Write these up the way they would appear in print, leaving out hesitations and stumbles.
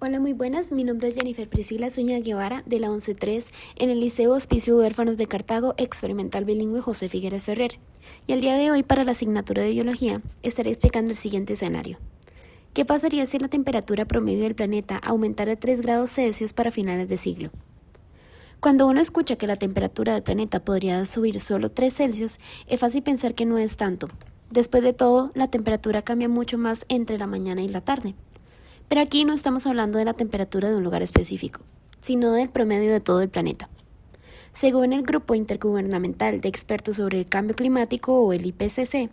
Hola, muy buenas. Mi nombre es Jennifer Priscila Zúñiga Guevara, de la 11-3, en el Liceo Hospicio Huérfanos de Cartago Experimental Bilingüe José Figueres Ferrer. Y el día de hoy, para la asignatura de Biología, estaré explicando el siguiente escenario. ¿Qué pasaría si la temperatura promedio del planeta aumentara 3 grados Celsius para finales de siglo? Cuando uno escucha que la temperatura del planeta podría subir solo 3 Celsius, es fácil pensar que no es tanto. Después de todo, la temperatura cambia mucho más entre la mañana y la tarde. Pero aquí no estamos hablando de la temperatura de un lugar específico, sino del promedio de todo el planeta. Según el Grupo Intergubernamental de Expertos sobre el Cambio Climático, o el IPCC,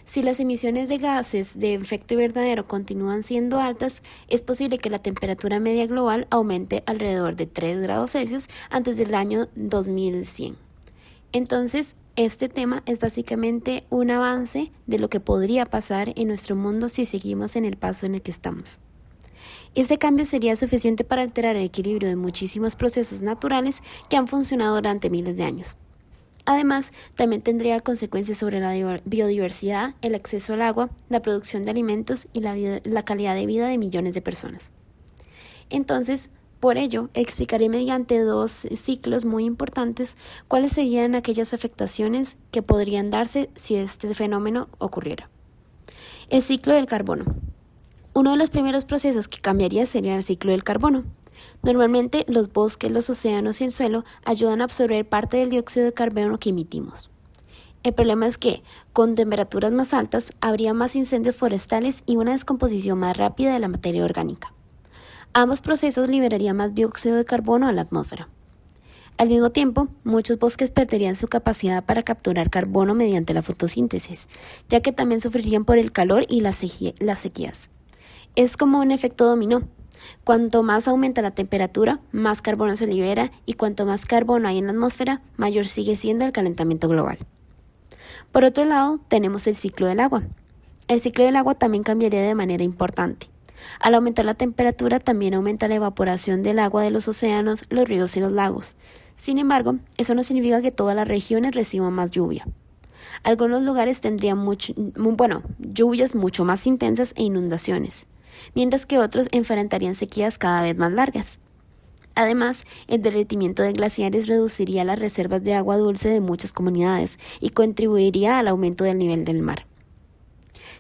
si las emisiones de gases de efecto invernadero continúan siendo altas, es posible que la temperatura media global aumente alrededor de 3 grados Celsius antes del año 2100. Entonces, este tema es básicamente un avance de lo que podría pasar en nuestro mundo si seguimos en el paso en el que estamos. Este cambio sería suficiente para alterar el equilibrio de muchísimos procesos naturales que han funcionado durante miles de años. Además, también tendría consecuencias sobre la biodiversidad, el acceso al agua, la producción de alimentos y la calidad de vida de millones de personas. Entonces, por ello, explicaré mediante 2 ciclos muy importantes cuáles serían aquellas afectaciones que podrían darse si este fenómeno ocurriera. El ciclo del carbono. Uno de los primeros procesos que cambiaría sería el ciclo del carbono. Normalmente, los bosques, los océanos y el suelo ayudan a absorber parte del dióxido de carbono que emitimos. El problema es que, con temperaturas más altas, habría más incendios forestales y una descomposición más rápida de la materia orgánica. Ambos procesos liberarían más dióxido de carbono a la atmósfera. Al mismo tiempo, muchos bosques perderían su capacidad para capturar carbono mediante la fotosíntesis, ya que también sufrirían por el calor y las sequías. Es como un efecto dominó. Cuanto más aumenta la temperatura, más carbono se libera, y cuanto más carbono hay en la atmósfera, mayor sigue siendo el calentamiento global. Por otro lado, tenemos el ciclo del agua. El ciclo del agua también cambiaría de manera importante. Al aumentar la temperatura, también aumenta la evaporación del agua de los océanos, los ríos y los lagos. Sin embargo, eso no significa que todas las regiones reciban más lluvia. Algunos lugares tendrían lluvias mucho más intensas e inundaciones, mientras que otros enfrentarían sequías cada vez más largas. Además, el derretimiento de glaciares reduciría las reservas de agua dulce de muchas comunidades y contribuiría al aumento del nivel del mar.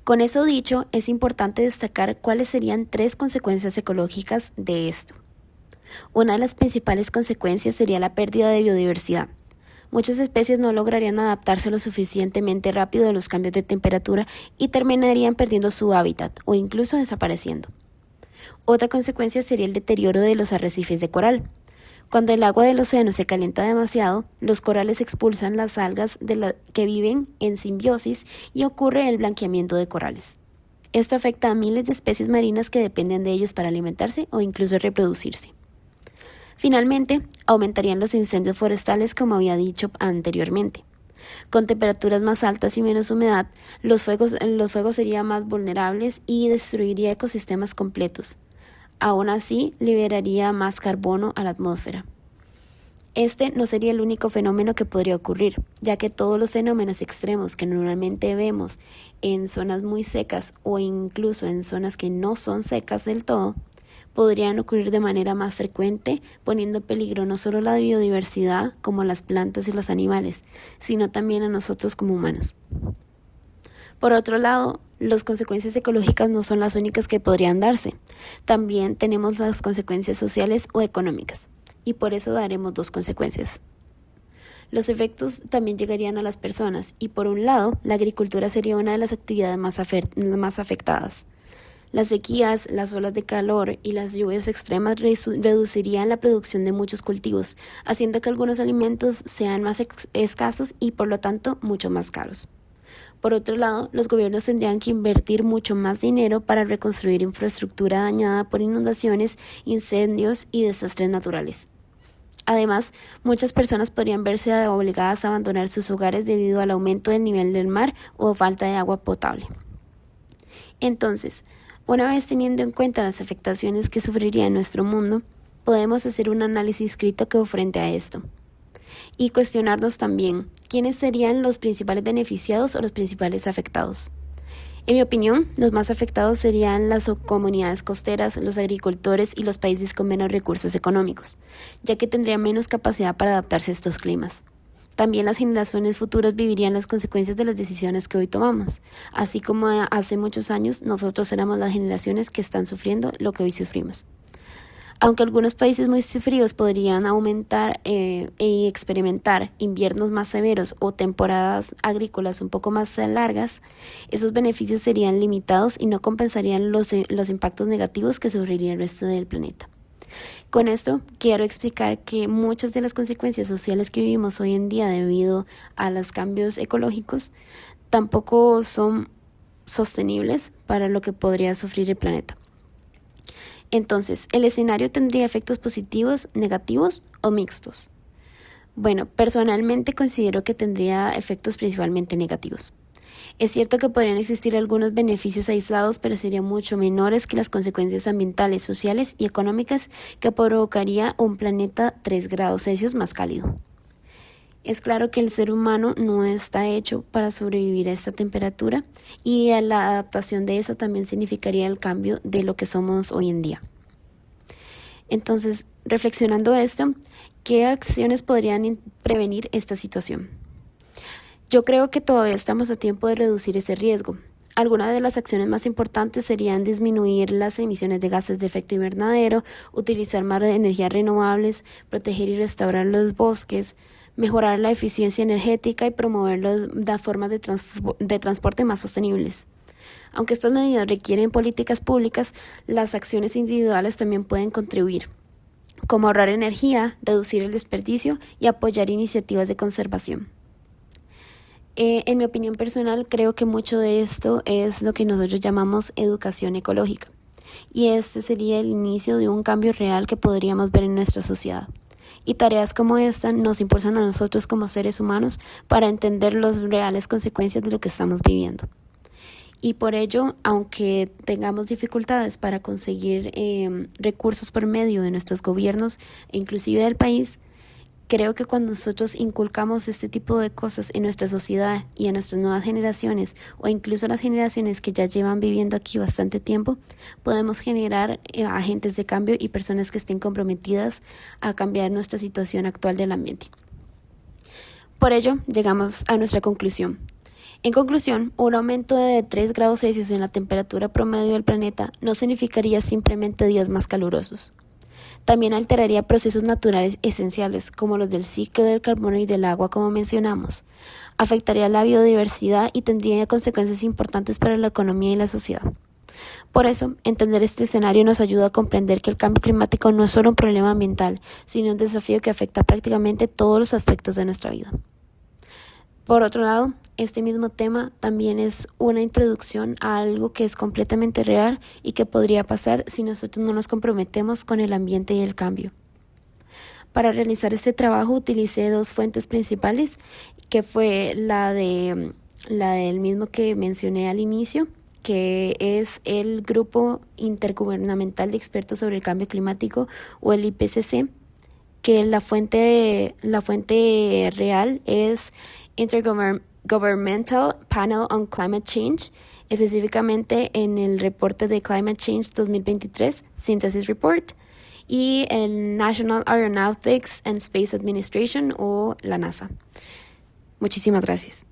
Con eso dicho, es importante destacar cuáles serían 3 consecuencias ecológicas de esto. Una de las principales consecuencias sería la pérdida de biodiversidad. Muchas especies no lograrían adaptarse lo suficientemente rápido a los cambios de temperatura y terminarían perdiendo su hábitat o incluso desapareciendo. Otra consecuencia sería el deterioro de los arrecifes de coral. Cuando el agua del océano se calienta demasiado, los corales expulsan las algas que viven en simbiosis y ocurre el blanqueamiento de corales. Esto afecta a miles de especies marinas que dependen de ellos para alimentarse o incluso reproducirse. Finalmente, aumentarían los incendios forestales, como había dicho anteriormente. Con temperaturas más altas y menos humedad, los fuegos serían más vulnerables y destruiría ecosistemas completos. Aún así, liberaría más carbono a la atmósfera. Este no sería el único fenómeno que podría ocurrir, ya que todos los fenómenos extremos que normalmente vemos en zonas muy secas o incluso en zonas que no son secas del todo, podrían ocurrir de manera más frecuente, poniendo en peligro no solo la biodiversidad, como las plantas y los animales, sino también a nosotros como humanos. Por otro lado, las consecuencias ecológicas no son las únicas que podrían darse. También tenemos las consecuencias sociales o económicas, y por eso daremos 2 consecuencias. Los efectos también llegarían a las personas, y por un lado, la agricultura sería una de las actividades más afectadas. Las sequías, las olas de calor y las lluvias extremas reducirían la producción de muchos cultivos, haciendo que algunos alimentos sean más escasos y por lo tanto mucho más caros. Por otro lado, los gobiernos tendrían que invertir mucho más dinero para reconstruir infraestructura dañada por inundaciones, incendios y desastres naturales. Además, muchas personas podrían verse obligadas a abandonar sus hogares debido al aumento del nivel del mar o falta de agua potable. Entonces, una vez teniendo en cuenta las afectaciones que sufriría nuestro mundo, podemos hacer un análisis crítico frente a esto y cuestionarnos también quiénes serían los principales beneficiados o los principales afectados. En mi opinión, los más afectados serían las comunidades costeras, los agricultores y los países con menos recursos económicos, ya que tendrían menos capacidad para adaptarse a estos climas. También las generaciones futuras vivirían las consecuencias de las decisiones que hoy tomamos, así como hace muchos años nosotros éramos las generaciones que están sufriendo lo que hoy sufrimos. Aunque algunos países muy fríos podrían aumentar y experimentar inviernos más severos o temporadas agrícolas un poco más largas, esos beneficios serían limitados y no compensarían los impactos negativos que sufriría el resto del planeta. Con esto quiero explicar que muchas de las consecuencias sociales que vivimos hoy en día debido a los cambios ecológicos tampoco son sostenibles para lo que podría sufrir el planeta. Entonces, ¿el escenario tendría efectos positivos, negativos o mixtos? Bueno, personalmente considero que tendría efectos principalmente negativos. Es cierto que podrían existir algunos beneficios aislados, pero serían mucho menores que las consecuencias ambientales, sociales y económicas que provocaría un planeta 3 grados Celsius más cálido. Es claro que el ser humano no está hecho para sobrevivir a esta temperatura y la adaptación de eso también significaría el cambio de lo que somos hoy en día. Entonces, reflexionando esto, ¿qué acciones podrían prevenir esta situación? Yo creo que todavía estamos a tiempo de reducir ese riesgo. Algunas de las acciones más importantes serían disminuir las emisiones de gases de efecto invernadero, utilizar más energías renovables, proteger y restaurar los bosques, mejorar la eficiencia energética y promover las formas de transporte más sostenibles. Aunque estas medidas requieren políticas públicas, las acciones individuales también pueden contribuir, como ahorrar energía, reducir el desperdicio y apoyar iniciativas de conservación. En mi opinión personal, creo que mucho de esto es lo que nosotros llamamos educación ecológica, y este sería el inicio de un cambio real que podríamos ver en nuestra sociedad. Y tareas como esta nos impulsan a nosotros como seres humanos para entender las reales consecuencias de lo que estamos viviendo. Y por ello, aunque tengamos dificultades para conseguir recursos por medio de nuestros gobiernos e inclusive del país, creo que cuando nosotros inculcamos este tipo de cosas en nuestra sociedad y en nuestras nuevas generaciones o incluso las generaciones que ya llevan viviendo aquí bastante tiempo, podemos generar agentes de cambio y personas que estén comprometidas a cambiar nuestra situación actual del ambiente. Por ello, llegamos a nuestra conclusión. En conclusión, un aumento de 3 grados Celsius en la temperatura promedio del planeta no significaría simplemente días más calurosos. También alteraría procesos naturales esenciales como los del ciclo del carbono y del agua, como mencionamos. Afectaría la biodiversidad y tendría consecuencias importantes para la economía y la sociedad. Por eso, entender este escenario nos ayuda a comprender que el cambio climático no es solo un problema ambiental, sino un desafío que afecta prácticamente todos los aspectos de nuestra vida. Por otro lado, este mismo tema también es una introducción a algo que es completamente real y que podría pasar si nosotros no nos comprometemos con el ambiente y el cambio. Para realizar este trabajo utilicé 2 fuentes principales, que fue la del mismo que mencioné al inicio, que es el Grupo Intergubernamental de Expertos sobre el Cambio Climático o el IPCC, que la fuente real es Intergovernmental Panel on Climate Change, específicamente en el reporte de Climate Change 2023, Synthesis Report, y el National Aeronautics and Space Administration o la NASA. Muchísimas gracias.